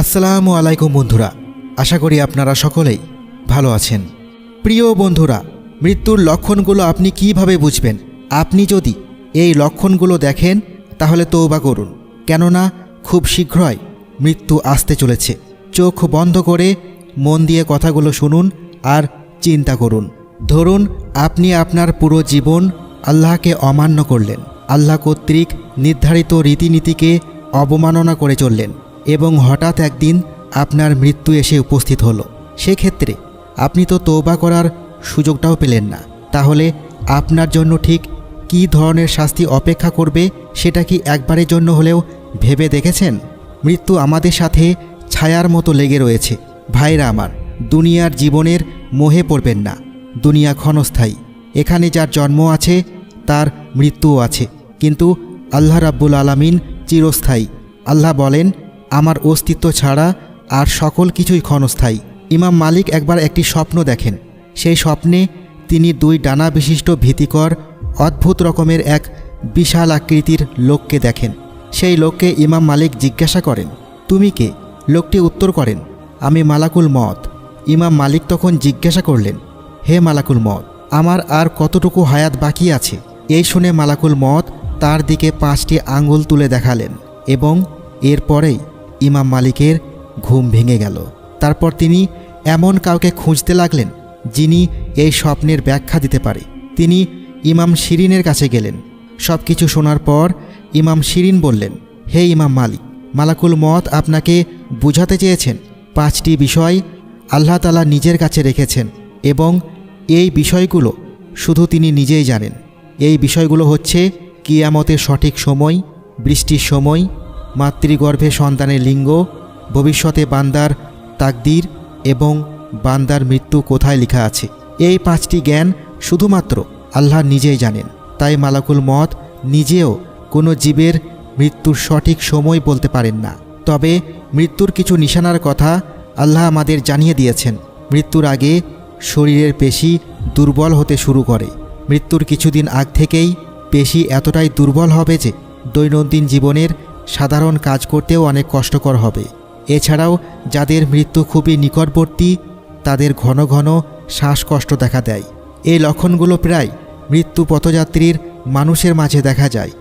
আসসালামু আলাইকুম বন্ধুরা, আশা করি আপনারা সকলেই ভালো আছেন। প্রিয় বন্ধুরা, মৃত্যুর লক্ষণগুলো আপনি কিভাবে বুঝবেন? আপনি যদি এই লক্ষণগুলো দেখেন তাহলে তওবা করুন, কেননা খুব শীঘ্রই মৃত্যু আসতে চলেছে। চোখ বন্ধ করে মন দিয়ে কথাগুলো শুনুন আর চিন্তা করুন। ধরুন আপনি আপনার পুরো জীবন আল্লাহকে অমান্য করলেন, আল্লাহ কর্তৃক নির্ধারিত রীতিনীতিকে অবমাননা করে চললেন এবং হঠাৎ একদিন আপনার মৃত্যু এসে উপস্থিত হলো। সেক্ষেত্রে আপনি তো তওবা করার সুযোগটাও পেলেন না। তাহলে আপনার জন্য ঠিক কী ধরনের শাস্তি অপেক্ষা করবে সেটা কি একবারের জন্য হলেও ভেবে দেখেছেন? মৃত্যু আমাদের সাথে ছায়ার মতো লেগে রয়েছে। ভাইরা আমার, দুনিয়ার জীবনের মোহে পড়বেন না। দুনিয়া ক্ষণস্থায়ী। এখানে যার জন্ম আছে তার মৃত্যুও আছে, কিন্তু আল্লাহ রাব্বুল আলামিন চিরস্থায়ী। আল্লাহ বলেন, আমার অস্তিত্ব ছাড়া আর সকল কিছুই ক্ষণস্থায়ী। ইমাম মালিক একবার একটি স্বপ্ন দেখেন। সেই স্বপ্নে তিনি দুই ডানা বিশিষ্ট ভীতিকর অদ্ভুত রকমের এক বিশাল আকৃতির লোককে দেখেন। সেই লোককে ইমাম মালিক জিজ্ঞাসা করেন, তুমি কে? লোকটি উত্তর করেন, আমি মালাকুল মওত। ইমাম মালিক তখন জিজ্ঞাসা করলেন, হে মালাকুল মওত, আমার আর কতটুকু হায়াত বাকি আছে? এই শুনে মালাকুল মওত তার দিকে 5টি আঙ্গুল তুলে দেখালেন এবং এরপরেই ইমাম মালিকের ঘুম ভেঙে গেল। তারপর তিনি এমন কাউকে খুঁজতে লাগলেন যিনি এই স্বপ্নের ব্যাখ্যা দিতে পারে। তিনি ইমাম শিরিনের কাছে গেলেন। সব কিছু শোনার পর ইমাম শিরিন বললেন, হে ইমাম মালিক, মালাকুল মওত আপনাকে বুঝাতে চেয়েছেন 5টি বিষয় আল্লাহ তাআলা নিজের কাছে রেখেছেন এবং এই বিষয়গুলো শুধু তিনি নিজেই জানেন। এই বিষয়গুলো হচ্ছে কিয়ামতের সঠিক সময়, বৃষ্টির সময়, মাতৃগর্ভে সন্তানের লিঙ্গ, ভবিষ্যতে বান্দার তাকদীর এবং বান্দার মৃত্যু কোথায় লেখা আছে। এই 5টি জ্ঞান শুধুমাত্র আল্লাহ নিজেই জানেন। তাই মালাকুল মওত নিজেও কোনো জীবের মৃত্যুর সঠিক সময় বলতে পারেন না। তবে মৃত্যুর কিছু নিশানার কথা আল্লাহ আমাদের জানিয়ে দিয়েছেন। মৃত্যুর আগে শরীরের পেশি দুর্বল হতে শুরু করে। মৃত্যুর কিছুদিন আগ থেকেই পেশি এতটাই দুর্বল হবে যে দৈনন্দিন জীবনের সাধারণ কাজ করতেও অনেক কষ্টকর হবে। এছাড়াও যাদের মৃত্যু খুবই নিকটবর্তী তাদের ঘন ঘন শ্বাসকষ্ট দেখা দেয়। এই লক্ষণগুলো প্রায় মৃত্যু পথযাত্রীর মানুষের মাঝে দেখা যায়।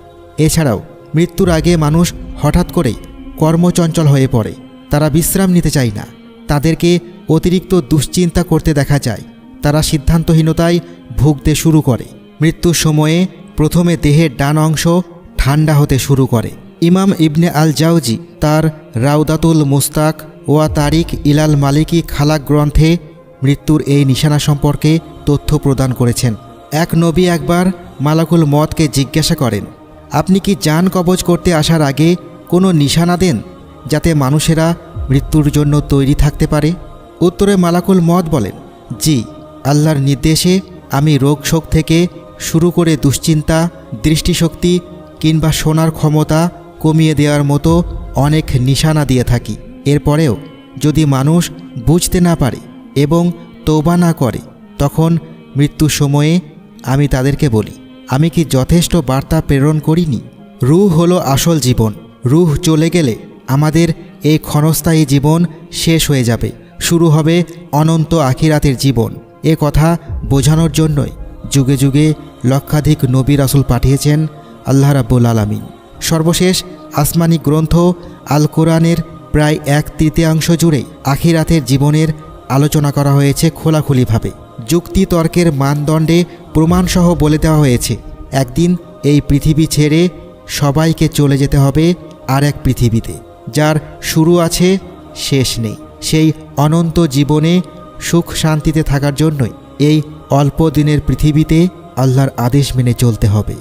এছাড়াও মৃত্যুর আগে মানুষ হঠাৎ করেই কর্মচঞ্চল হয়ে পড়ে। তারা বিশ্রাম নিতে চায় না। তাদেরকে অতিরিক্ত দুশ্চিন্তা করতে দেখা যায়। তারা সিদ্ধান্তহীনতায় ভুগতে শুরু করে। মৃত্যুর সময়ে প্রথমে দেহের ডান অংশ ঠান্ডা হতে শুরু করে। ইমাম ইবনে আল জাওজি তার রাউদাতুল মুস্তাক ওয়া তারিক ইলাল মালিকি খালাক গ্রন্থে মৃত্যুর এই নিশানা সম্পর্কে তথ্য প্রদান করেছেন। এক নবী একবার মালাকুল মওতকে জিজ্ঞাসা করেন, আপনি কি জান কবজ করতে আসার আগে কোনো নিশানা দেন যাতে মানুষেরা মৃত্যুর জন্য তৈরি থাকতে পারে? উত্তরে মালাকুল মওত বলেন, জি, আল্লাহর নির্দেশে আমি রোগ শোক থেকে শুরু করে দুশ্চিন্তা, দৃষ্টিশক্তি কিংবা শোনার ক্ষমতা কমিয়ে দেওয়ার মতো অনেক নিশানা দিয়ে থাকি। এরপরেও যদি মানুষ বুঝতে না পারে এবং তওবা না করে, তখন মৃত্যুর সময়ে আমি তাদেরকে বলি, আমি কি যথেষ্ট বার্তা প্রেরণ করিনি? রূহ হলো আসল জীবন। রূহ চলে গেলে আমাদের এই ক্ষণস্থায়ী জীবন শেষ হয়ে যাবে। শুরু হবে অনন্ত আখিরাতের জীবন। এ কথা বোঝানোর জন্যই যুগে যুগে লক্ষাধিক নবী রাসূল পাঠিয়েছেন আল্লাহ রাব্বুল আলামিন। সর্বশেষ আসমানি গ্রন্থ আল কোরআনের প্রায় 1/3 জুড়েই আখিরাতের জীবনের আলোচনা করা হয়েছে খোলাখুলিভাবে। যুক্তি তর্কের মানদণ্ডে প্রমাণসহ বলে দেওয়া হয়েছে, একদিন এই পৃথিবী ছেড়ে সবাইকে চলে যেতে হবে আর এক পৃথিবীতে, যার শুরু আছে শেষ নেই। সেই অনন্ত জীবনে সুখ শান্তিতে থাকার জন্যই এই অল্প দিনের পৃথিবীতে আল্লাহর আদেশ মেনে চলতে হবে।